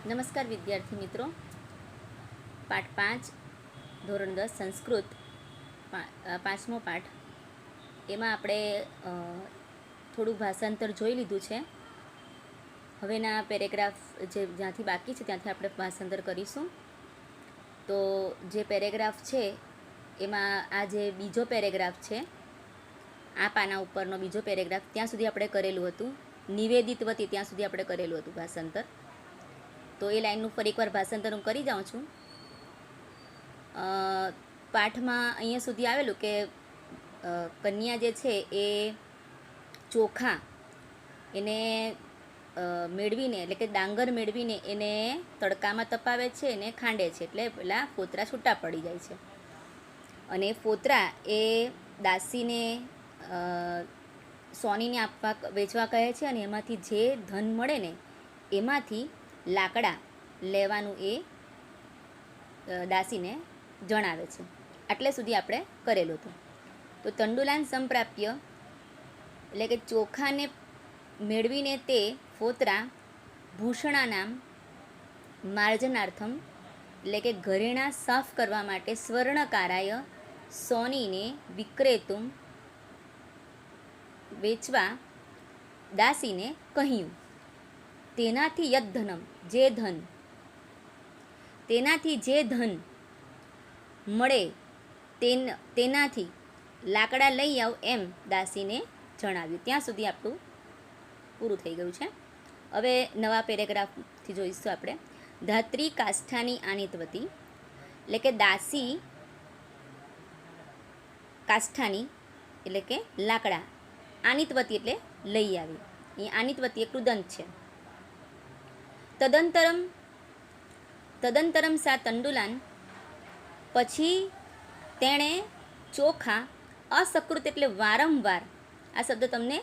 નમસ્કાર વિદ્યાર્થી મિત્રો, પાઠ 5 ધોરણ 10 સંસ્કૃત પાંચમો પાઠ. એમાં આપણે થોડું ભાષાંતર જોઈ લીધું છે. હવેના પેરેગ્રાફ જ્યાંથી બાકી છે ત્યાંથી આપણે ભાષાંતર કરીશું. તો જે પેરેગ્રાફ છે એમાં આ જે બીજો પેરેગ્રાફ છે, આ પાના ઉપરનો બીજો પેરેગ્રાફ, ત્યાં સુધી આપણે કરેલું હતું. નિવેદિતવતી ત્યાં સુધી આપણે કરેલું હતું ભાષાંતર. તો એ લાઈનનું ફરી એકવાર ભાષાંતર હું કરી જાઉં છું. પાઠમાં અહીંયા સુધી આવેલું કે કન્યા જે છે એ ચોખા એને મેળવીને, એટલે કે ડાંગર મેળવીને એને તડકામાં તપાવે છે અને ખાંડે છે, એટલે પેલા ફોતરા છૂટા પડી જાય છે. અને ફોતરા એ દાસીને સોનીને વેચવા કહે છે, અને એમાંથી જે ધન મળે ને એમાંથી લાકડા લેવાનું એ દાસીને જણાવે છે. આટલે સુધી આપણે કરેલું હતું. તો તંડુલાન સંપ્રાપ્ય એટલે કે ચોખાને મેળવીને તે ફોતરા ભૂષણાનામ માર્જનાર્થમ એટલે કે ઘરેણાં સાફ કરવા માટે સ્વર્ણકારાય સોનીને વિક્રેતુમ વેચવા દાસીને કહ્યું. તેનાથી યદ્ધનમ તેનાથી જે ધન મળે તેનાથી લાકડા લઈ આવ એમ દાસીને જણાવ્યું. ત્યાં સુધી આપણું પૂરું થઈ ગયું છે. હવે નવા પેરેગ્રાફથી જોઈશું આપણે. ધાત્રી કાષ્ઠાની આનિત્વતી એટલે કે દાસી કાષ્ઠાની એટલે કે લાકડા, આનિત્વતી એટલે લઈ આવી. અહીં આનિત્વતી એક કૃદંત છે. તદંતરમ સા તંડુલાન પછી તેણે ચોખા અસકૃત એટલે વારંવાર, આ શબ્દ તમને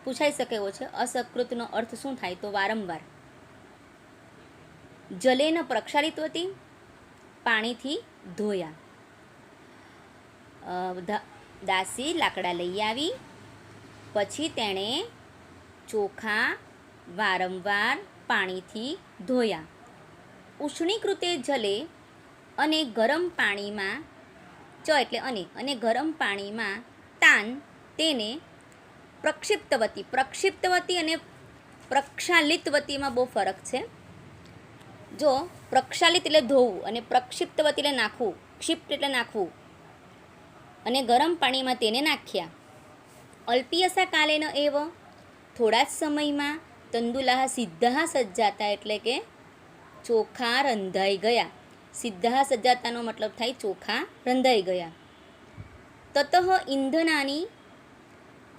પૂછાઈ શકે એવો છે. અસકૃતનો અર્થ શું થાય? તો વારંવાર. જલેન પ્રક્ષાલિતવતી પાણીથી ધોયા. દાસી લાકડા લઈ આવી, પછી તેણે ચોખા વારંવાર પાણીથી ધોયા. ઉષ્ણીકૃતે જલે અને ગરમ પાણીમાં, એટલે અને ગરમ પાણીમાં તાન તેને પ્રક્ષિપ્તવતી અને પ્રક્ષાલિતવતીમાં બહુ ફરક છે. જો પ્રક્ષાલિત એટલે ધોવું અને પ્રક્ષિપ્તવતી એટલે નાખવું, ક્ષિપ્ત એટલે નાખવું, અને ગરમ પાણીમાં તેને નાખ્યા. અલ્પિયસા કાલેન એવ થોડા જ સમયમાં તંદુલાહ સિદ્ધાહ સજ્જાતા એટલે કે ચોખા રંધાઈ ગયા. સિદ્ધાહ સજ્જાતાનો મતલબ થાય ચોખા રંધાઈ ગયા. તતઃ ઈંધનાની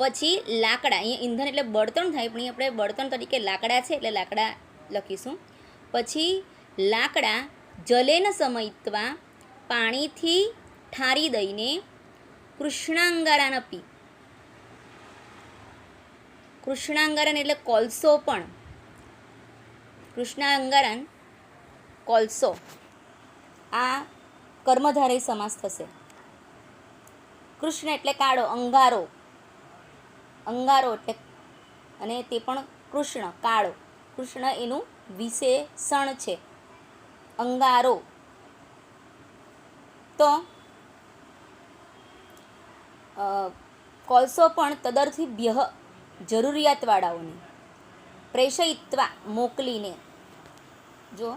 પછી લાકડા, અહીંયા ઈંધણ એટલે બળતણ થાય, પણ આપણે બળતણ તરીકે લાકડા છે એટલે લાકડા લખીશું. પછી લાકડા જલેન સમયત્વા પાણીથી ઠારી દઈને કૃષ્ણાંગારાન આપી. કૃષ્ણાંગારન એટલે કોલસો પણ. કૃષ્ણાંગારન કોલસો, આ કર્મધારય સમાસ થશે. કૃષ્ણ એટલે કાળો, અંગારો એટલે, અને તે પણ કૃષ્ણ કાળો. કૃષ્ણ એનું વિશેષણ છે, અંગારો. તો કોલસો પણ તદર્થિભ્ય જરૂરિયાતવાળાઓને પ્રેષયિત્વા મોકલીને. જો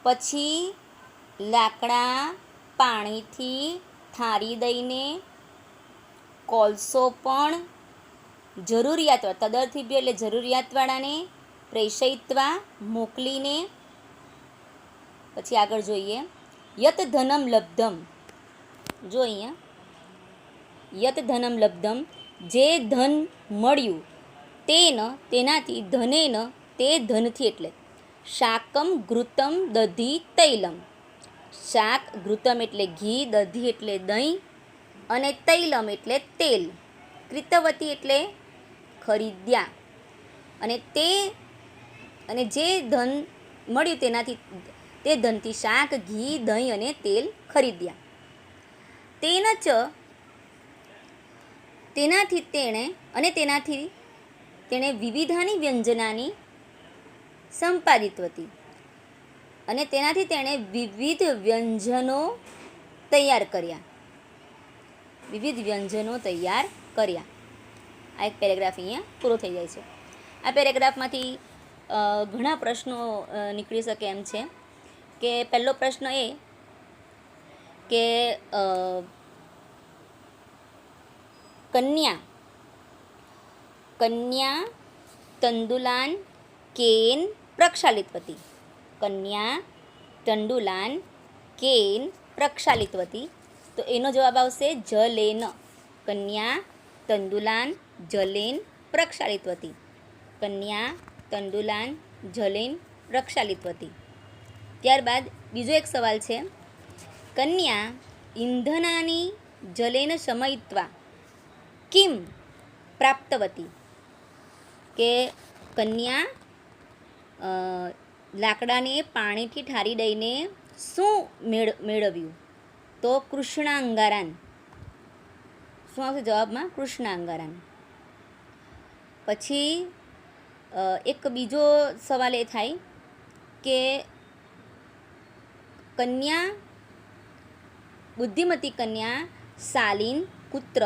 પછી લાકડા પાણીથી ઠારી દઈને કોલસો પણ તદર્થિભ્ય એટલે જરૂરિયાતવાળાને પ્રેષયિત્વા મોકલીને. પછી આગળ જોઈએ. યત ધનમ લબ્ધમ, જો અહીંયા યત ધનમ લબ્ધમ જે ધન મળ્યું, તેનાથી ધનેન તે ધનથી એટલે શાકમ ઘૃતમ દધી તૈલમ. શાક ઘૃતમ એટલે ઘી, દધી એટલે દહીં, અને તૈલમ એટલે તેલ. કૃતવતી એટલે ખરીદ્યા. અને જે ધન મળ્યું તેનાથી, તે ધનથી શાક, ઘી, દહીં અને તેલ ખરીદ્યા. તેનાથી તેણે વિવિધાની વ્યંજનાની સંપાદિતવતી અને તેનાથી તેણે વિવિધ વ્યંજનો તૈયાર કર્યા. વિવિધ વ્યંજનો તૈયાર કર્યા. આ એક પેરેગ્રાફ અહીંયા પૂરો થઈ જાય છે. આ પેરેગ્રાફમાંથી ઘણા પ્રશ્નો નીકળી શકે એમ છે કે પહેલો પ્રશ્ન એ કે કન્યા તંદુલાન કેન પ્રક્ષાલિતવતી. કન્યા તંડુલાન કેન પ્રક્ષાલિતવતી. તો એનો જવાબ આવશે જલેન. કન્યા તંદુલાન જલેન પ્રક્ષાલિતવતી. કન્યા તંડુલાન જલેન પ્રક્ષાલિતવતી. ત્યારબાદ બીજો એક સવાલ છે, કન્યા ઇંધનાની જલેન શમયિત્વા કિમ પ્રાપ્તવતી. કે કન્યા લાકડાને પાણીથી ઠારી દઈને શું મેળવ્યું? તો કૃષ્ણાંગારાન. શું આવશે જવાબમાં? કૃષ્ણાંગારાન. પછી એક બીજો સવાલ એ થાય કે કન્યા બુદ્ધિમતી કન્યા શાલીન કુત્ર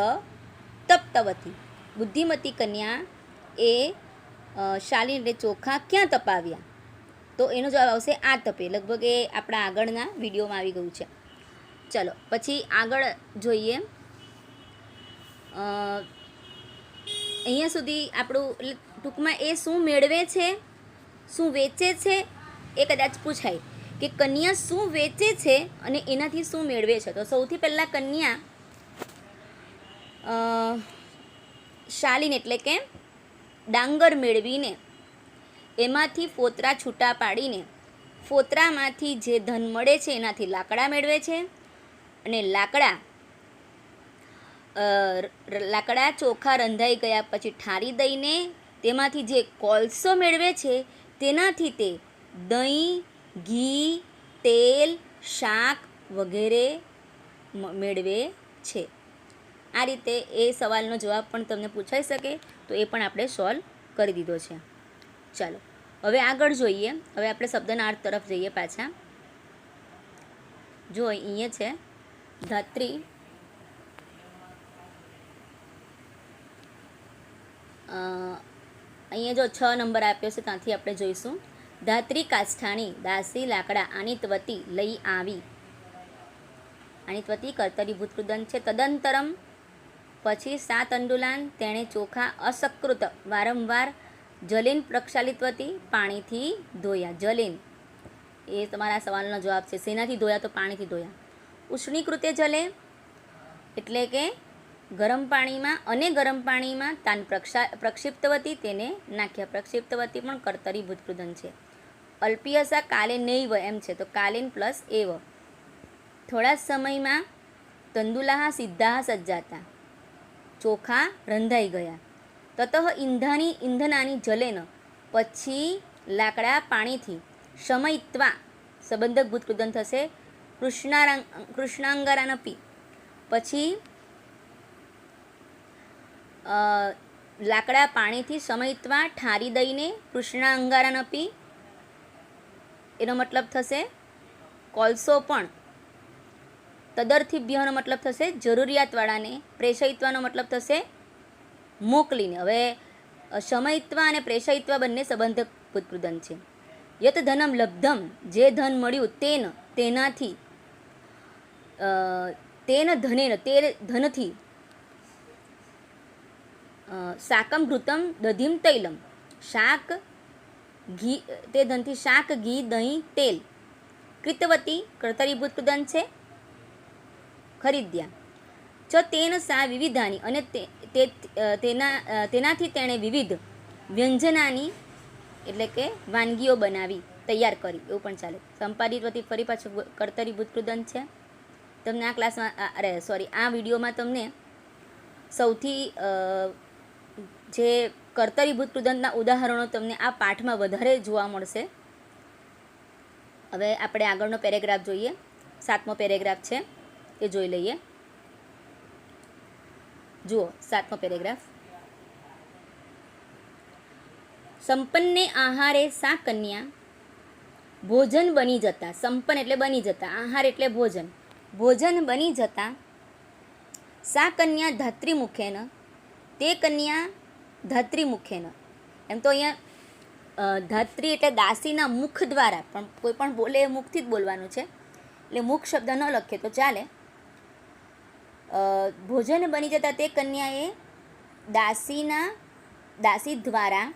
તપ્તવતી. બુદ્ધિમતી કન્યા એ શાલીન એટલે ચોખા ક્યાં તપાવ્યા? તો એનો જવાબ આવશે આ તપે. લગભગ એ આપણા આગળના વિડીયોમાં આવી ગયું છે. ચલો પછી આગળ જોઈએ. અહીંયા સુધી આપણું એટલે ટૂંકમાં એ શું મેળવે છે, શું વેચે છે એ કદાચ પૂછાય કે કન્યા શું વેચે છે અને એનાથી શું મેળવે છે. તો સૌથી પહેલાં કન્યા શાલીન એટલે કે ડાંગર મેળવીને એમાંથી ફોતરા છૂટા પાડીને ફોતરામાંથી જે ધન મળે છે એનાથી લાકડા મેળવે છે. અને લાકડા ચોખા રંધાઈ ગયા પછી ઠારી દઈને તેમાંથી જે કોલસો મેળવે છે તેનાથી તે દહીં, ઘી, તેલ, શાક વગેરે મેળવે છે. આ રીતે એ સવાલનો જવાબ પણ તમને પૂછાઈ શકે, તો એ પણ આપણે સોલ્વ કરી દીધો છે. ચાલો હવે આગળ જોઈએ. હવે આપણે શબ્દના અર્થ તરફ જઈએ પાછા. જો અહીંયા છે ધાત્રી. અહીંયા જો 6 નંબર આપ્યો છે ત્યાંથી આપણે જોઈશું. ધાત્રી કાષ્ઠાણી દાસી લાકડા આનિત્વતી લઈ આવી. આનિત્વતી કર્તરીભૂત કૃદંત છે. તદંતરમ પછી સાત અંડુલાન તેણે ચોખા અસકૃત વારંવાર જલેન પ્રક્ષાલિતવતી પાણીથી ધોયા. જલેન એ તમારા સવાલનો જવાબ છે. શેનાથી ધોયા? તો પાણીથી ધોયા. ઉષ્ણીકૃતે જલે એટલે કે ગરમ પાણીમાં, અને ગરમ પાણીમાં તાન પ્રક્ષિપ્તવતી તેને નાખ્યા. પ્રક્ષિપ્તવતી પણ કર્તરીભૂત કૃદંત છે. અલ્પિયસા કાલે નૈવ એમ છે તો કાલેન પ્લસ એવ. થોડા સમયમાં તંદુલાહ સિદ્ધાહ સજ્જાતા ચોખા રંધાઈ ગયા. તતઃ ઇંધનાની જલેન પછી લાકડા પાણીથી શમયિત્વા સંબંધક ભૂત કૃદંત થશે. કૃષ્ણાંગારાનપી પછી લાકડા પાણીથી શમયિત્વા ઠારી દઈને કૃષ્ણાંગારાનપી એનો મતલબ થશે કોલસો પણ. તદર્થિભ્યનો મતલબ થશે જરૂરિયાતવાળાને. પ્રેષયિત્વાનો મતલબ થશે મોકલીને. હવે શમયિત્વા અને પ્રેષયિત્વા બંને સંબંધક ભૂત કૃદંત છે. યત ધનમ લબ્ધમ જે ધન મળ્યું તેનાથી તેન ધનેન તે ધનથી શાકમ ઘૃતમ દધીમ તૈલમ શાક ઘી તે ધનથી શાક ઘી દહીં તેલ. કૃતવતી કર્તરીભૂત કૃદંત છે ખરીદ્યા. ચ તેન સા વિવિધાની અને તેનાથી તેણે વિવિધ વ્યંજનાની એટલે કે વાનગીઓ બનાવી તૈયાર કરી એવું પણ ચાલે. સંપાદિતવતી ફરી પાછું કર્તરીભૂત કૃદંત છે. તમને આ ક્લાસમાં આ વિડીયોમાં તમને સૌથી જે કર્તરીભૂત કૃદંતના ઉદાહરણો તમને આ પાઠમાં વધારે જોવા મળશે. હવે આપણે આગળનો પેરેગ્રાફ જોઈએ. 7મો પેરેગ્રાફ છે એ જોઈ લઈએ. જુઓ 7મો પેરેગ્રાફ. સંપન્ને આહારે સા કન્યા ભોજન બની જતાં, સંપન્ન એટલે બની જતાં, આહાર એટલે ભોજન, ભોજન બની જતાં સા કન્યા ધાત્રીમુખેન, તે કન્યા ધાત્રીમુખેન. એમ તો અહીંયા ધાત્રી એટલે દાસીના મુખ દ્વારા, પણ કોઈ પણ બોલે એ મુખથી જ બોલવાનું છે, એટલે મુખ શબ્દ ન લખીએ તો ચાલે. ભોજન બની જતાં તે કન્યાએ દાસી દ્વારા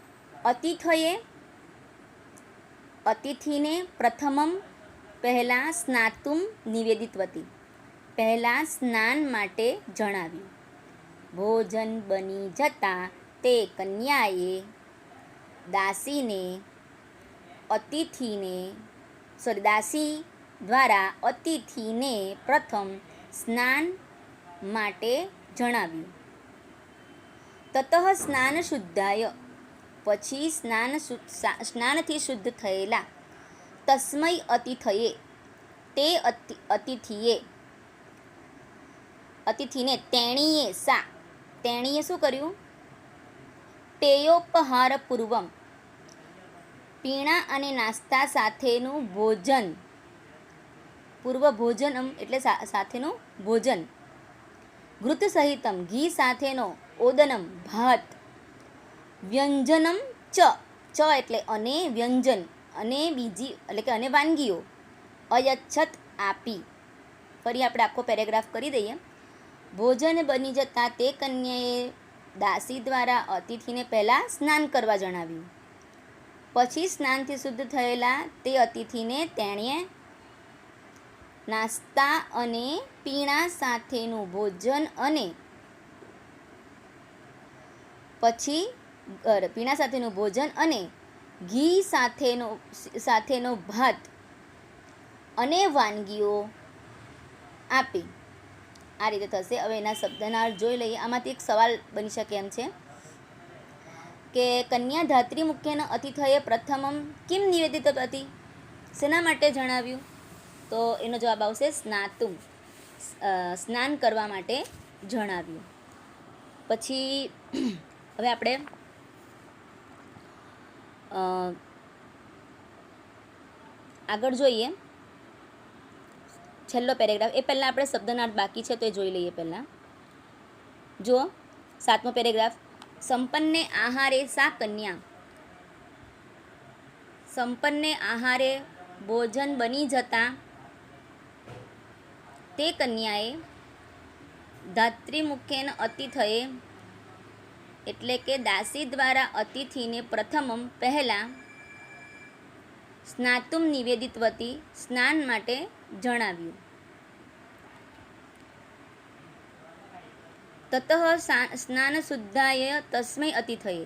અતિથિને પ્રથમમ પહેલાં સ્નાતુમ નિવેદિતવતી, પહેલાં સ્નાન માટે જણાવ્યું. ભોજન બની જતાં તે કન્યાએ દાસી દ્વારા અતિથિને પ્રથમ સ્નાન માટે જણાવ્યું. તતઃ સ્નાન શુદ્ધાય, પછી સ્નાનથી શુદ્ધ થયેલા, તસ્મૈ અતિથયે, તે અતિથિને તેણીએ શું કર્યું? પેયોપહાર પૂર્વમ, પીણા અને નાસ્તા સાથેનું ભોજન, પૂર્વ ભોજનમ એટલે સાથેનું ભોજન, ઘૃત સહિતમ ઘી સાથેનો, ઓદનમ ભાત, વ્યંજનમ ચ એટલે અને, વ્યંજન અને બીજી એટલે કે અને વાનગીઓ, અયચ્છત આપી. ફરી આપણે આખો પેરેગ્રાફ કરી દઈએ. ભોજન બની જતાં તે કન્યાએ દાસી દ્વારા અતિથિને પહેલાં સ્નાન કરવા જણાવ્યું. પછી સ્નાનથી શુદ્ધ થયેલા તે અતિથિને તેણીએ નાસ્તા અને પીણા સાથેનું ભોજન અને ઘી સાથેનો ભાત અને વાનગીઓ આપી. આ રીતે થશે. હવે એના શબ્દના અર્થ જોઈ લઈએ. આમાંથી એક સવાલ બની શકે એમ છે કે કન્યા ધાત્રી મુખ્યન અતિથયે પ્રથમમ કિમ નિવેદિત હતી, શેના માટે જણાવ્યું? તો એનો જવાબ આવશે સ્નાતુમ, સ્નાન કરવા માટે જણાવ્યું. પછી હવે આપણે આગળ જોઈએ છેલ્લો પેરેગ્રાફ. એ પહેલાં આપણે શબ્દનાર્થ બાકી છે તો એ જોઈ લઈએ પહેલાં. જો 7મો પેરેગ્રાફ. સંપન્ને આહારે સા કન્યા, સંપન્ને આહારે ભોજન બની જતાં તે કન્યાએ ધાત્રીમુખેન અતિથયે એટલે કે દાસી દ્વારા અતિથિને પ્રથમમ પહેલાં સ્નાતુમ નિવેદિતવતી, સ્નાન માટે જણાવ્યું. તતઃ સ્નાન શુદ્ધાય તસ્મૈ અતિથયે,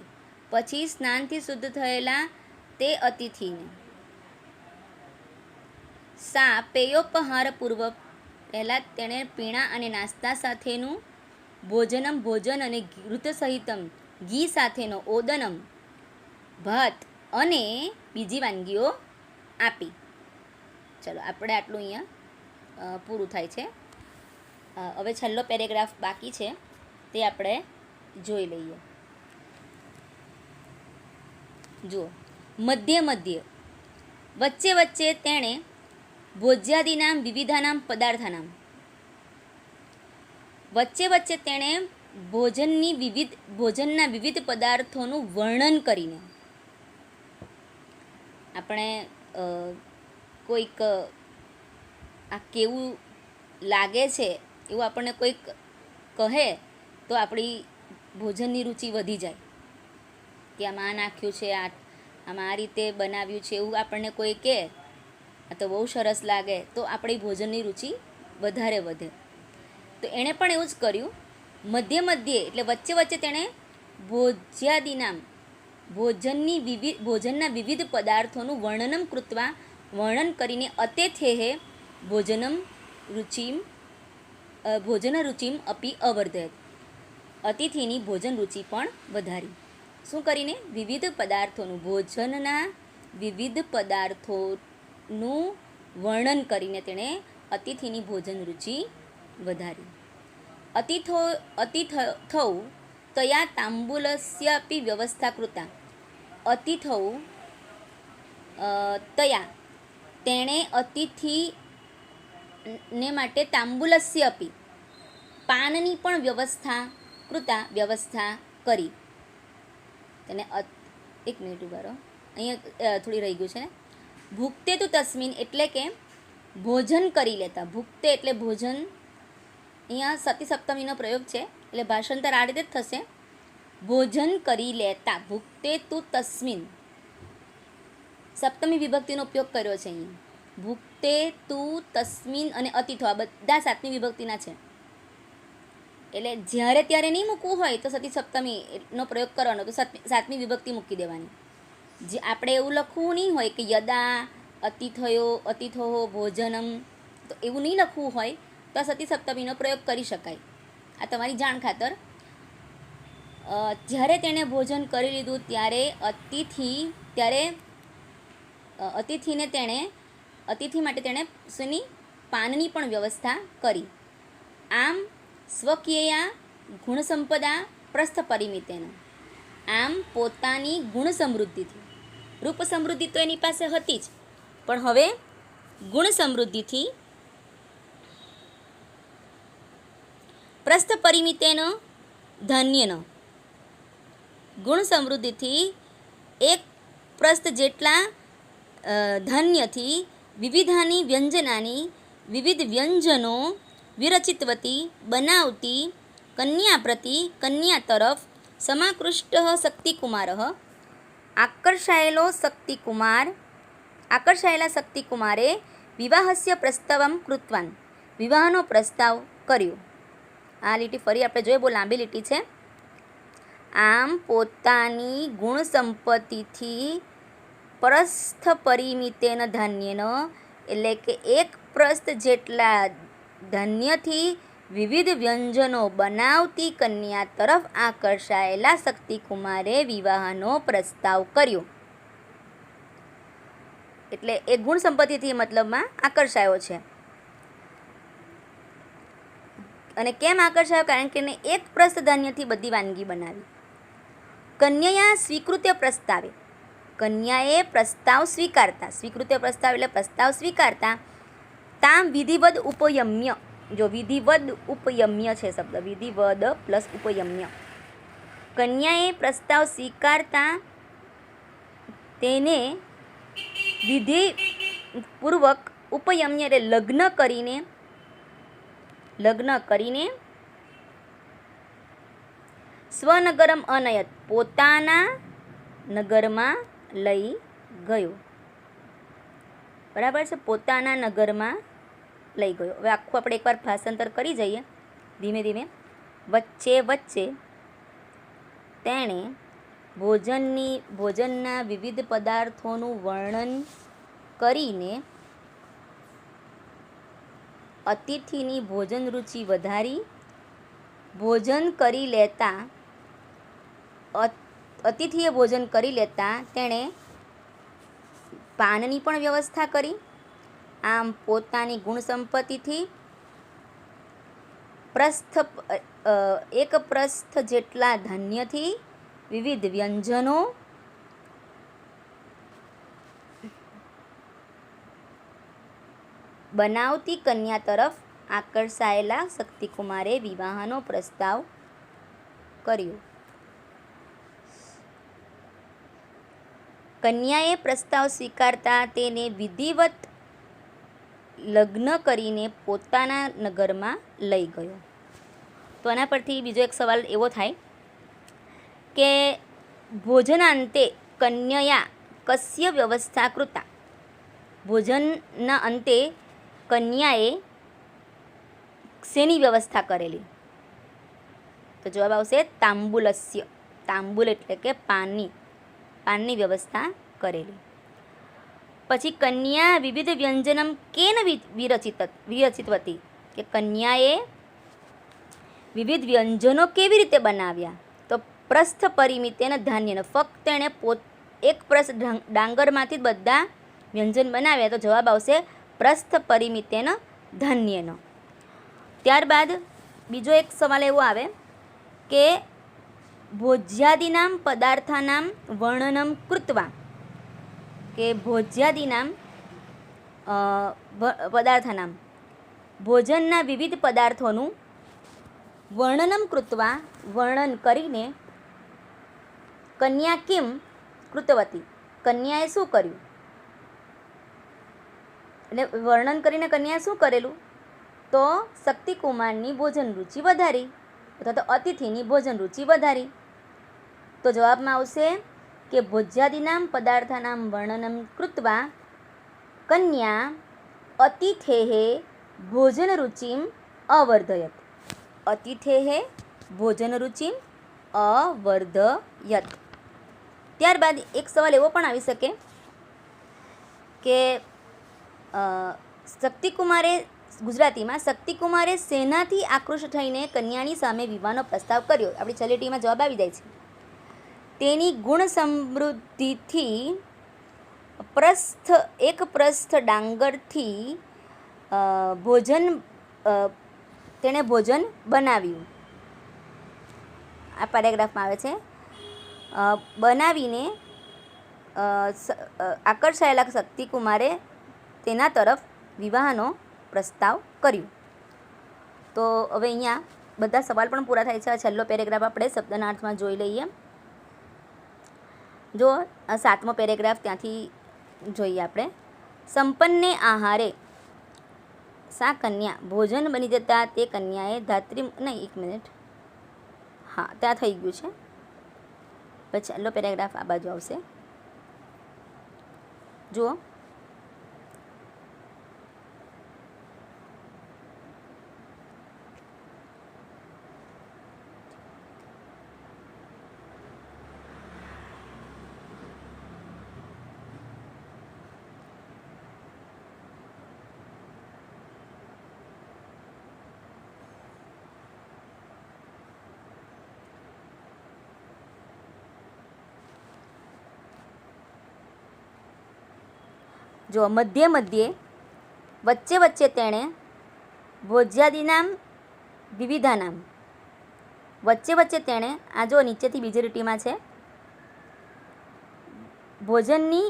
પછી સ્નાનથી શુદ્ધ થયેલા તે અતિથિને પેયોપહાર પૂર્વ, પહેલાં તેણે પીણા અને નાસ્તા સાથેનું ભોજન અને ઘૃત સહિતમ ઘી સાથેનો, ઓદનમ ભાત અને બીજી વાનગીઓ આપી. ચલો આપણે આટલું અહીંયા પૂરું થાય છે. હવે છેલ્લો પેરેગ્રાફ બાકી છે તે આપણે જોઈ લઈએ. જુઓ, મધ્ય વચ્ચે તેણે ભોજ્યાદિનામ વિવિધાનામ પદાર્થાનામ, વચ્ચે તેણે ભોજનના વિવિધ પદાર્થોનું વર્ણન કરીને, આપણે કોઈક આ કેવું લાગે છે એવું આપણને કોઈક કહે તો આપણી ભોજનની રુચિ વધી જાય કે આમાં આ નાખ્યું છે, આમાં આ રીતે બનાવ્યું છે, એવું આપણને કોઈ કહે આ તો બહુ સરસ લાગે તો આપણી ભોજનની રુચિ વધારે વધે. તો એણે પણ એવું જ કર્યું. મધ્ય એટલે વચ્ચે તેણે ભોજ્યાદિનામ, ભોજનના વિવિધ પદાર્થોનું વર્ણન કરીને અતેથેહે ભોજન રુચિમ અપી અવર્ધયત, અતિથિની ભોજન રુચિ પણ વધારી. શું કરીને? ભોજનના વિવિધ પદાર્થોનું વર્ણન કરીને તેણે અતિથિની ભોજન રુચિ વધારી. અતિથૌ તયા તાંબૂલસ્યાપી વ્યવસ્થા કૃતા, અતિથૌ તયા તેણે અતિથિને માટે તાંબુલસ્ય અપી, પાનની પણ વ્યવસ્થા કરી. તેને એક મિનિટ ઉભા રહો, અહીંયા થોડી રહી ગયું છે ને. ભૂક્તે તું તસ્મીન એટલે કે ભોજન કરી લેતા. ભૂક્તે એટલે ભોજન. અહીંયા સતી સપ્તમીનો પ્રયોગ છે એટલે ભાષાંતર આ રીતે જ થશે, ભોજન કરી લેતા. ભૂક્તે તું તસ્મીન સપ્તમી વિભક્તિનો ઉપયોગ કર્યો છે અહીંયા. ભૂક્તે તું તસ્મીન અને અતિથો આ બધા સાતમી વિભક્તિના છે. એટલે જ્યારે ત્યારે નહીં મૂકવું હોય તો સતી સપ્તમીનો પ્રયોગ કરવાનો, તો સાતમી વિભક્તિ મૂકી દેવાની. જે આપણે એવું લખવું નહીં હોય કે યદા અતિથો ભોજનમ, તો એવું નહીં લખવું હોય તો સતી સપ્તમીનો પ્રયોગ કરી શકાય. આ તમારી જાણ ખાતર. જ્યારે તેણે ભોજન કરી લીધું ત્યારે અતિથિ માટે તેણે શેની પાનની પણ વ્યવસ્થા કરી. આમ સ્વકીયા ગુણસંપદા પ્રસ્થ પરિમિતેન, આમ પોતાની ગુણ સમૃદ્ધિથી, રૂપ સમૃદ્ધિ તો એની પાસે હતી જ, પણ હવે ગુણ સમૃદ્ધિથી પ્રસ્થ પરિમિતેન ધન્યન, ગુણ સમૃદ્ધિથી એક પ્રસ્થ જેટલા ધન્યથી વિવિધ વ્યંજનો વિરચિતવતી બનાવતી કન્યા તરફ સમાકૃષ્ટ શક્તિકુમાર, આકર્ષાયેલા શક્તિકુમારે વિવાહસ્ય પ્રસ્તાવમ કૃત્વાન, વિવાહનો પ્રસ્તાવ કર્યો. આ લીટી ફરી આપણે જોઈએ, બહુ લાંબી લીટી છે. આમ પોતાની ગુણ સંપત્તિથી પ્રસ્થ પરિમિતેન ધાન્યન, એટલે કે એક પ્રસ્થ જેટલા ધાન્યથી વિવિધ વ્યંજનો બનાવતી કન્યા તરફ આકર્ષાયેલા શક્તિકુમારે વિવાહનો પ્રસ્તાવ કર્યો. એટલે એ ગુણ સંપત્તિથી મતલબમાં આકર્ષાયો છે. અને કેમ આકર્ષાયો? કારણ કે એને એક પ્રસ્થ ધાન્યથી બધી વાનગી બનાવી. કન્યા સ્વીકૃત્ય પ્રસ્તાવે, કન્યાએ પ્રસ્તાવ સ્વીકારતા, સ્વીકૃત્ય પ્રસ્તાવ એટલે પ્રસ્તાવ સ્વીકારતા, તામ વિધિવદ ઉપયમ્ય, જો વિધિવદ ઉપયમ્ય છે શબ્દ, વિધિવદ પ્લસ ઉપયમ્ય. કન્યાએ પ્રસ્તાવ સ્વીકારતા તેને વિધિપૂર્વક ઉપયમ્ય એટલે લગ્ન કરીને સ્વનગરમ અનયત, પોતાના નગરમાં લઈ ગયો. બરાબર છે, પોતાના નગરમાં લઈ ગયો. હવે આખું આપણે એકવાર ભાષાંતર કરી જઈએ ધીમે ધીમે. વચ્ચે તેણે ભોજનના વિવિધ પદાર્થોનું વર્ણન કરીને અતિથિની ભોજન રુચિ વધારી. અતિથિએ ભોજન કરી લેતા તેણે પાનની પણ વ્યવસ્થા કરી. આમ પોતાની ગુણ સંપત્તિથી એક પ્રસ્થ જેટલા ધાન્યથી વિવિધ વ્યંજનો બનાવતી કન્યા તરફ આકર્ષાયેલા શક્તિકુમારે વિવાહનો પ્રસ્તાવ કર્યો. કન્યાએ પ્રસ્તાવ સ્વીકારતા તેને વિધિવત લગ્ન કરીને પોતાના નગરમાં લઈ ગયો. તો આના પરથી બીજો એક સવાલ એવો થાય કે ભોજનાંતે કન્યયા કસ્ય વ્યવસ્થા કૃતા, ભોજનના અંતે કન્યાએ શેની વ્યવસ્થા કરેલી? તો જવાબ આવશે તાંબુલસ્ય. તાંબુલ એટલે કે પાનની વ્યવસ્થા કરેલી. પછી કન્યા વિવિધ વ્યંજનમ કેન વિરચિતવતી, કે કન્યાએ વિવિધ વ્યંજનો કેવી રીતે બનાવ્યા? તો પ્રસ્થ પરિમિતેન ધાન્યનો, ફક્ત એણે એક પ્રસ્થ ડાંગરમાંથી બધા વ્યંજન બનાવ્યા. તો જવાબ આવશે પ્રસ્થ પરિમિતેન ધાન્યનો. ત્યારબાદ બીજો એક સવાલ એવો આવે કે ભોજ્યાદિનામ પદાર્થાનામ વર્ણનમ કૃત્વા, કે ભોજ્યાદિનામ પદાર્થાનામ ભોજનના વિવિધ પદાર્થોનું વર્ણનમ કૃત્વા વર્ણન કરીને કન્યા કિમ કૃતવતી કન્યાએ શું કર્યું, એટલે વર્ણન કરીને કન્યાએ શું કરેલું, તો શક્તિકુમારની ભોજન રુચિ વધારી અથવા તો અતિથિની ભોજન રુચિ વધારી. તો જવાબમાં આવશે કે ભોજ્યાદિનામ પદાર્થાનામ વર્ણનમ કૃત્વા કન્યા અતિથેઃ ભોજન રુચિમ અવર્ધયત. અતિથેઃ ભોજન રુચિમ અવર્ધયત. ત્યારબાદ એક સવાલ એવો પણ આવી શકે કે શક્તિકુમારે ગુજરાતીમાં શક્તિકુમારે સેનાથી આકૃષ્ટ થઈને કન્યાની સામે વિવાહનો પ્રસ્તાવ કર્યો. આપણી છેલ્લીટીમાં જવાબ આવી જાય છે. તેની ગુણ સમૃદ્ધિથી એક પ્રસ્થ ડાંગરથી તેણે ભોજન બનાવ્યું. આ પેરેગ્રાફમાં આવે છે. બનાવીને આકર્ષાયેલા શક્તિકુમારે તેના તરફ વિવાહનો પ્રસ્તાવ કર્યો. તો હવે અહીંયા બધા સવાલ પણ પૂરા થાય છે. આ છેલ્લો પેરેગ્રાફ આપણે શબ્દના અર્થમાં જોઈ લઈએ. જો 7મો પેરેગ્રાફ ત્યાંથી જોઈએ આપણે. સંપન્ને આહારે સા કન્યા ભોજન બની જતા તે કન્યાએ ધાત્રી નહીં 1 મિનિટ હા ત્યાં થઈ ગયું છે. પછી છેલ્લો પેરેગ્રાફ આ બાજુ આવશે. જુઓ મધ્ય મધ્યે વચ્ચે વચ્ચે તેણે ભોજ્યાદિનામ વિવિધાનામ વચ્ચે વચ્ચે તેણે આ જો નીચેથી બીજી લીટીમાં છે ભોજનના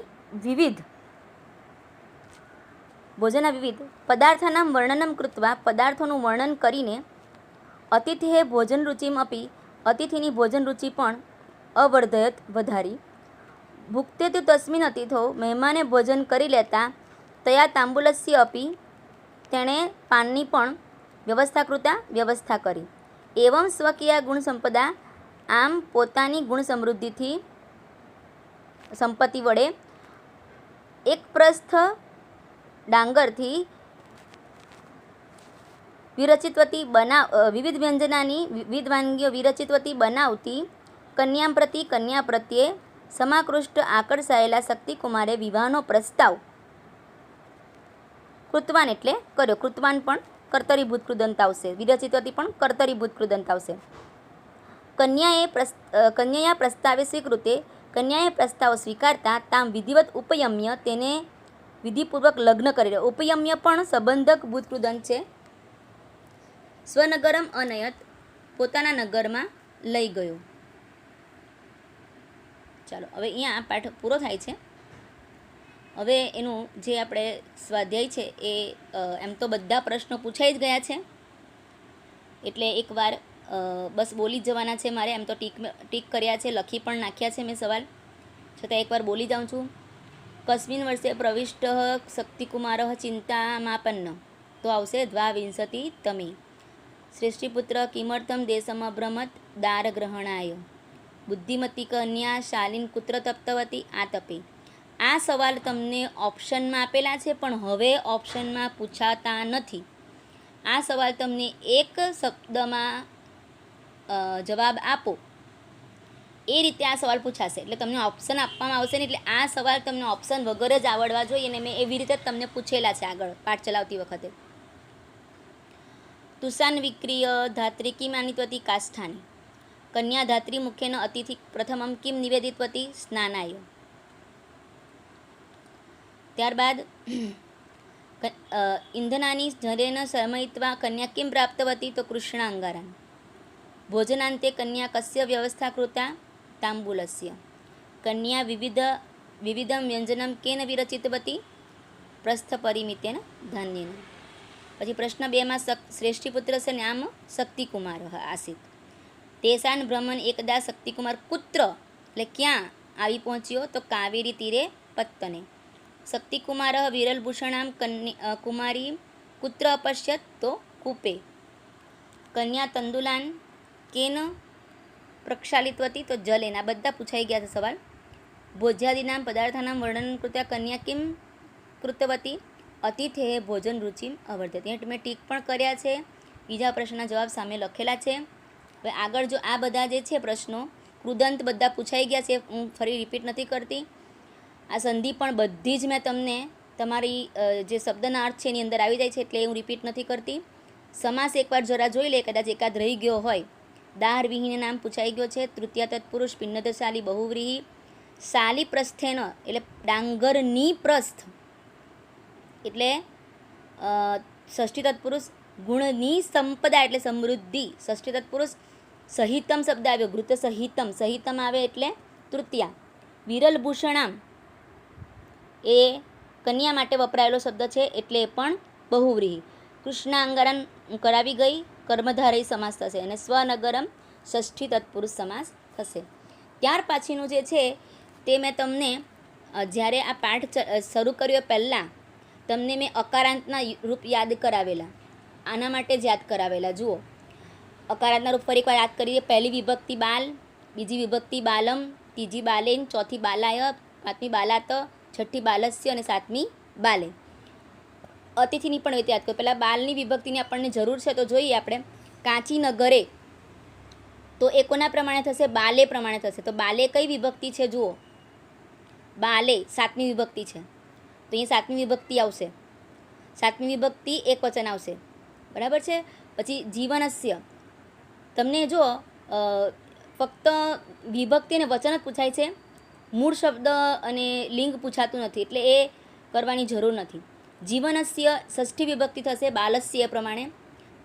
વિવિધ પદાર્થાનામ વર્ણનમ કૃત્વા પદાર્થોનું વર્ણન કરીને અતિથિએ ભોજન રુચિમ અપી અતિથિની ભોજન રુચિ પણ અવર્ધયત વધારી. ભુક્તે તુ તસ્મિન અતિથો મહેમાને ભોજન કરી લેતા તયા તાંબુલસ્ય અપી તેણે પાનની પણ વ્યવસ્થા કરી. એવં સ્વકીય ગુણ સંપદા આમ પોતાની ગુણ સમૃદ્ધિથી સંપત્તિ વડે એક પ્રસ્થ ડાંગરથી વિવિધ વાનગીઓ વિરચિતવતી બનાવતી કન્યા પ્રત્યે સમાકૃષ્ટ આકર્ષાયેલા શક્તિકુમારે વિવાહનો પ્રસ્તાવ કૃતવાન એટલે કર્યો. કૃતવાન પણ કર્તરીભૂત કૃદંત આવશે. વિરચિતવતી પણ કર્તરીભૂત કૃદંત આવશે. કન્યાએ પ્રસ્તાવ સ્વીકારતા તામ વિધિવત ઉપયમ્ય તેને વિધિપૂર્વક લગ્ન કરી રહ્યો. ઉપયમ્ય પણ સંબંધક ભૂત કૃદંત છે. સ્વનગરમ અનયત પોતાના નગરમાં લઈ ગયો. ચાલો હવે અહીંયા આ પાઠ પૂરો થાય છે. હવે એનું જે આપણે સ્વાધ્યાય છે એ એમ તો બધા પ્રશ્નો પૂછાઈ જ ગયા છે એટલે એકવાર બસ બોલી જ જવાના છે મારે. એમ તો ટીક કર્યા છે, લખી પણ નાખ્યા છે મેં સવાલ, છતાં એકવાર બોલી જાઉં છું. કસ્મિન વર્ષે પ્રવિષ્ટ શક્તિકુમાર ચિંતામાપન્ન તો આવશે 22 તમી. શ્રેષ્ઠીપુત્ર કિમર્થમ દેશમભ્રમત દારગ્રહણાય. બુદ્ધિમતી કન્યા શાલીન કુત્ર તપ્તવતી આતપે. આ સવાલ તમને ઓપ્શનમાં આપેલા છે પણ હવે ઓપ્શનમાં પૂછાતા નથી. આ સવાલ તમને એક શબ્દમાં જવાબ આપો એ રીતે આ સવાલ પૂછાશે. એટલે તમને ઓપ્શન આપવામાં આવશે ને એટલે આ સવાલ તમને ઓપ્શન વગર જ આવડવા જોઈએ અને મેં એવી રીતે જ તમને પૂછેલા છે આગળ પાઠ ચલાવતી વખતે. તુષાન વિક્રિય ધાત્રી કિમ આનિત્વતી કાષ્ઠાની. કન્યા ધાત્રી મુખ્યેન અતિથિ પ્રથમમ કિમ નિવેદિતવતી સ્નાનાય. ત્યારબાદ ઇંધનાની જરેન સમયિત્વા કન્યા કિમ પ્રાપ્તવતી તો કૃષ્ણાંગારાન. ભોજનાંતે કન્યા કસ્ય વ્યવસ્થા કૃતા તાંબૂલસ્ય. કન્યા વિવિધમ વ્યંજનમ કેન વિરચિતવતી પ્રસ્થ પરિમિતેન ધન્યેન. પછી પ્રશ્ન 2માં શ્રેષ્ઠીપુત્રस्य નામ શક્તિકુમારः આસીत्. તેષાન બ્રહ્મન એકદા શક્તિકુમાર કુત્ર એટલે ક્યાં આવી પહોંચ્યો તો કાવેરી તીરે પત્તને. શક્તિકુમારः વિરલભૂષણામ કુમારી કુત્ર અપશ્યત તો કૂપે. કન્યા તંદુલાન કેન પ્રક્ષાલિતવતી તો જલેન. આ બધા પૂછાઈ ગયા છે સવાલ. ભોજ્યાદિનામ પદાર્થાનામ વર્ણન કૃત્યા કન્યા કિમ કૃતવતી અતિથે ભોજન રુચિમ અવર્ધત. મેં ટીક પણ કર્યા છે, બીજા પ્રશ્નના જવાબ સામે લખેલા છે. હવે આગળ જો આ બધા જે છે પ્રશ્નો કૃદંત બધા પૂછાઈ ગયા છે, હું ફરી રિપીટ નથી કરતી. આ સંધિ પણ બધી જ મેં તમને તમારી જે શબ્દના અર્થ છે એની અંદર આવી જાય છે, એટલે હું રિપીટ નથી કરતી. સમાસ એકવાર જરા જોઈ લે, કદાચ એકાદ રહી ગયો હોય. દાર વિહીને નામ પૂછાઈ ગયો છે. તૃતીય તત્પુરુષ પિન્નદશાલી બહુવ્રીહી. શાલી પ્રસ્થેન એટલે ડાંગરની પ્રસ્થ એટલે ષષ્ઠી તત્પુરુષ. ગુણની સંપદા એટલે સમૃદ્ધિ. ષષ્ઠી તત્પુરુષ સહિતમ શબ્દ આવ્યો, ઘૃત સહિતમ. સહિતમ આવે એટલે તૃતીયા. વિરલભૂષણામ એ કન્યા માટે વપરાયેલો શબ્દ છે, એટલે એ પણ બહુવ્રીહી. કૃષ્ણાંગરન કરાવી ગઈ, કર્મધારય સમાસ થશે. અને સ્વનગરમ ષષ્ઠી તત્પુરુષ સમાસ થશે. ત્યાર પછીનું જે છે તે મેં તમને જ્યારે આ પાઠ શરૂ કર્યો પહેલાં તમને મેં અકારાંતના રૂપ યાદ કરાવેલા. આના માટે જ યાદ કરાવેલા. જુઓ, અકારાંતના રૂપ ફરી એકવાર યાદ કરીએ. પહેલી વિભક્તિ બાલ, બીજી વિભક્તિ બાલમ, ત્રીજી બાલેન, ચોથી બાલાય, પાંચમી બાલાત, છઠ્ઠી બાલસ્ય અને સાતમી બાલે. અતિથિની પણ રીતે યાદ કરો. પહેલાં બાલની વિભક્તિની આપણને જરૂર છે તો જોઈએ આપણે. કાંચી નગરે તો એ કોના પ્રમાણે થશે? બાલે પ્રમાણે થશે. તો બાલે કઈ વિભક્તિ છે? જુઓ, બાલે સાતમી વિભક્તિ છે, તો અહીં સાતમી વિભક્તિ આવશે. સાતમી વિભક્તિ એક વચન આવશે, બરાબર છે. પછી જીવનસ્ય, તમને જો ફક્ત વિભક્તિ અને વચન જ પૂછાય છે, મૂળ શબ્દ અને લિંગ પૂછાતું નથી, એટલે એ કરવાની જરૂર નથી. જીવનસ્ય ષષ્ઠી વિભક્તિ થશે, બાલસ્ય એ પ્રમાણે.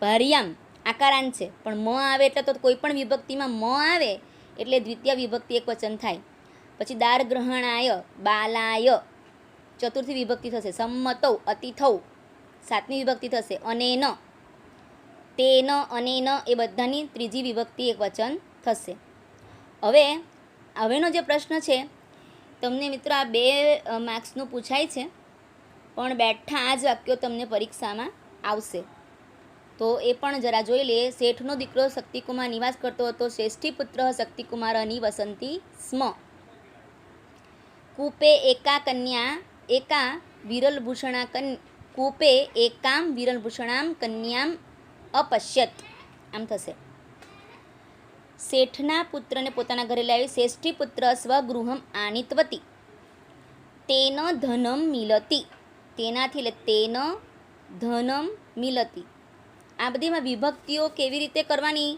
ભાર્યામ આકારાંત છે, પણ મ આવે એટલે તો કોઈ પણ વિભક્તિમાં મ આવે એટલે દ્વિતીય વિભક્તિ એક વચન થાય. પછી દાર ગ્રહણાય, બાલાય ચતુર્થી વિભક્તિ થશે. સંમતૌ અતિથૌ સાતમી વિભક્તિ થશે. અનેન, તેન, અનેન એ બધાની ત્રીજી વિભક્તિ એક વચન થશે. હવેનો જે પ્રશ્ન છે તમને મિત્રો આ 2 માર્ક્સનું પૂછાય છે, પણ બેઠા આ જ વાક્યો તમને પરીક્ષામાં આવશે, તો એ પણ જરા જોઈ લઈએ. શેઠનો દીકરો શક્તિકુમાર નિવાસ કરતો હતો. શ્રેષ્ઠી પુત્ર શક્તિકુમાર નિવસંતી સ્મ. કૂપે એકા કન્યા એકા વિરલભૂષણા કૂપે એકામ વિરલભૂષણામ કન્યામ અપશ્યત. આમ થશે. શેઠના પુત્રને પોતાના ઘરે લાવી શ્રેષ્ઠી પુત્ર સ્વગૃહમ આનીતવતી. તેન ધનમ મિલતી. તેનાથી એટલે તેન ધનમ મિલતી. આ બધીમાં વિભક્તિઓ કેવી રીતે કરવાની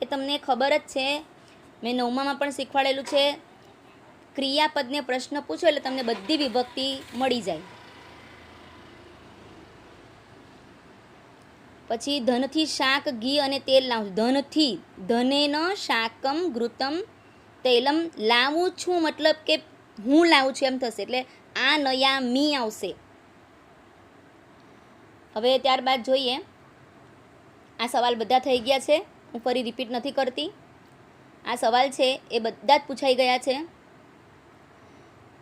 એ તમને ખબર જ છે, મેં 9માં પણ શીખવાડેલું છે. ક્રિયાપદને પ્રશ્ન પૂછો એટલે તમને બધી વિભક્તિ મળી જાય. પછી ધનથી શાક, ઘી અને તેલ લાવું. ધનથી, ધનેન શાકમ ઘૃતમ તૈલમ લાવું છું, મતલબ કે હું લાવું છું એમ થશે, એટલે આ નયા મી આવશે. હવે ત્યારબાદ જોઈએ. આ સવાલ બધા થઈ ગયા છે, હું ફરી રિપીટ નથી કરતી. આ સવાલ છે એ બધા જ પૂછાઈ ગયા છે.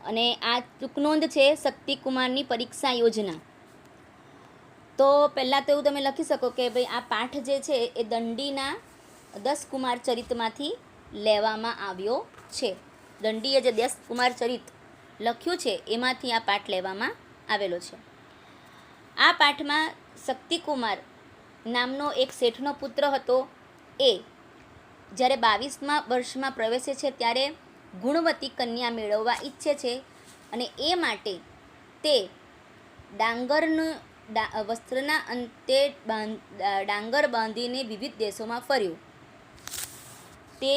અને આ ટૂંકનોંધ છે શક્તિકુમારની પરીક્ષા યોજના. તો પહેલાં તો એવું તમે લખી શકો કે ભાઈ આ પાઠ જે છે એ દંડીના 10 કુમાર ચરિતમાંથી લેવામાં આવ્યો છે. દંડીએ જે 10 કુમાર ચરિત લખ્યું છે એમાંથી આ પાઠ લેવામાં આવેલો છે. આ પાઠમાં શક્તિકુમાર નામનો એક શેઠનો પુત્ર હતો. એ જ્યારે 22મા વર્ષમાં પ્રવેશે છે ત્યારે ગુણવતી કન્યા મેળવવા ઈચ્છે છે, અને એ માટે તે ડાંગરનું વસ્ત્રના અંતે ડાંગર બાંધીને વિવિધ દેશોમાં ફર્યો. તે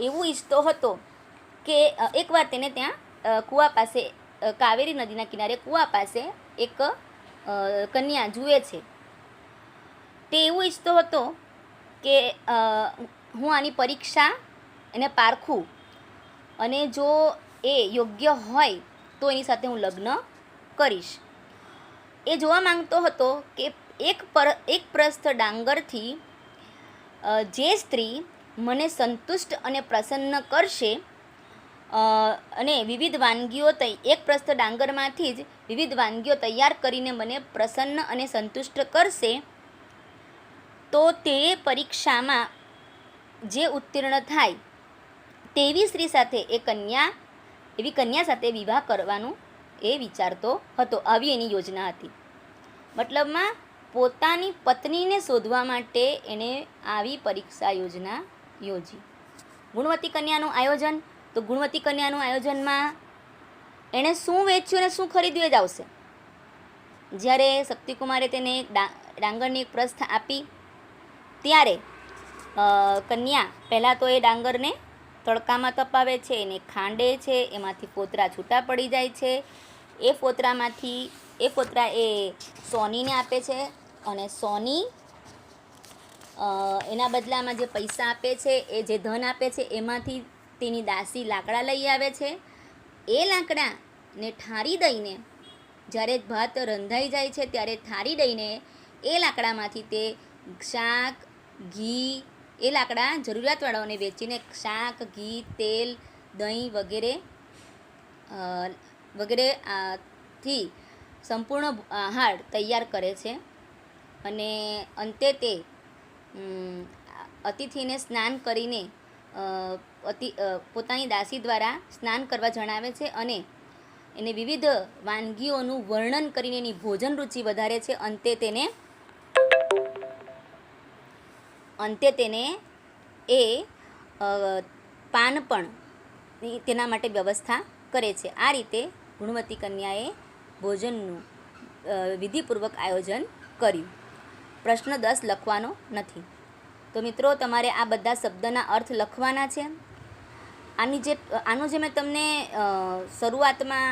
એવું ઈચ્છતો હતો કે એકવાર તેને ત્યાં કૂવા પાસે, કાવેરી નદીના કિનારે કૂવા પાસે એક કન્યા જુએ છે. તે એવું ઈચ્છતો હતો કે હું આની પરીક્ષા એને પારખું, અને જો એ યોગ્ય હોય તો એની સાથે હું લગ્ન કરીશ. એ જોવા માંગતો હતો કે એક પ્રસ્થ ડાંગરથી જે સ્ત્રી મને સંતુષ્ટ અને પ્રસન્ન કરશે અને વિવિધ વાનગીઓ એક પ્રસ્થ ડાંગરમાંથી જ વિવિધ વાનગીઓ તૈયાર કરીને મને પ્રસન્ન અને સંતુષ્ટ કરશે, તો તે પરીક્ષામાં જે ઉત્તીર્ણ થાય તેવી સ્ત્રી સાથે એવી કન્યા સાથે વિવાહ કરવાનું એ વિચારતો હતો. આવી એની યોજના હતી. મતલબમાં પોતાની પત્નીને શોધવા માટે એણે આવી પરીક્ષા યોજના યોજી. ગુણવતી કન્યાનું આયોજન, તો ગુણવતી કન્યાનું આયોજનમાં એણે શું વેચ્યું અને શું ખરીદ્યું એ જ આવશે. જ્યારે શક્તિકુમારે તેને ડાંગરની એક પ્રસ્થ આપી ત્યારે કન્યા પહેલાં તો એ ડાંગરને તડકામાં તપાવે છે, એને ખાંડે છે, એમાંથી ફોતરા છૂટા પડી જાય છે. એ ફોતરા એ સોનીને આપે છે અને સોની એના બદલામાં જે પૈસા આપે છે, એ જે ધન આપે છે, એમાંથી તેની દાસી લાકડા લઈ આવે છે. એ લાકડાને ઠારી દઈને જ્યારે ભાત રંધાઈ જાય છે ત્યારે ઠારી દઈને એ લાકડામાંથી તે શાક, ઘી, એ લાકડા જરૂરિયાતવાળાઓને વેચીને શાક, ઘી, તેલ, દહીં વગેરેથી સંપૂર્ણ આહાર તૈયાર કરે છે. અને અંતે તે અતિથિને સ્નાન કરીને પોતાની દાસી દ્વારા સ્નાન કરવા જણાવે છે અને એને વિવિધ વાનગીઓનું વર્ણન કરીને એની ભોજન રુચિ વધારે છે. અંતે તેને એ પાન પણ તેના માટે વ્યવસ્થા કરે છે. આ રીતે ગુણવતી કન્યાએ ભોજનનું વિધિપૂર્વક આયોજન કર્યું. પ્રશ્ન 10 લખવાનો નથી. તો મિત્રો, તમારે આ બધા શબ્દના અર્થ લખવાના છે. આનું જે મેં તમને શરૂઆતમાં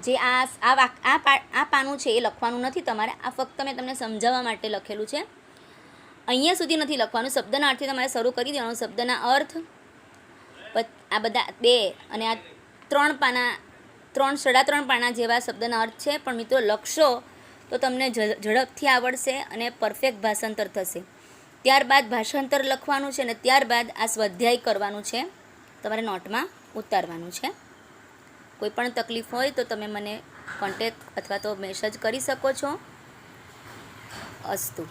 જે આ પાનું છે એ લખવાનું નથી તમારે. આ ફક્ત મેં તમને સમજાવવા માટે લખેલું છે. અહીંયા સુધી નથી લખવાનું. શબ્દના અર્થથી તમારે શરૂ કરી દેવાનું. શબ્દના અર્થ, આ બધા 2 અને આ 3 પાના, 3.5 પાના જેવા શબ્દના અર્થ છે. પણ મિત્રો લખશો તો તમને ઝડપથી આવડશે અને પરફેક્ટ ભાષાંતર થશે. ત્યારબાદ ભાષાંતર લખવાનું છે અને ત્યારબાદ આ સ્વાધ્યાય કરવાનું છે, તમારે નોટમાં ઉતારવાનું છે. કોઈ પણ તકલીફ હોય તો તમે મને કોન્ટેક્ટ અથવા તો મેસેજ કરી શકો છો. અસ્તુ.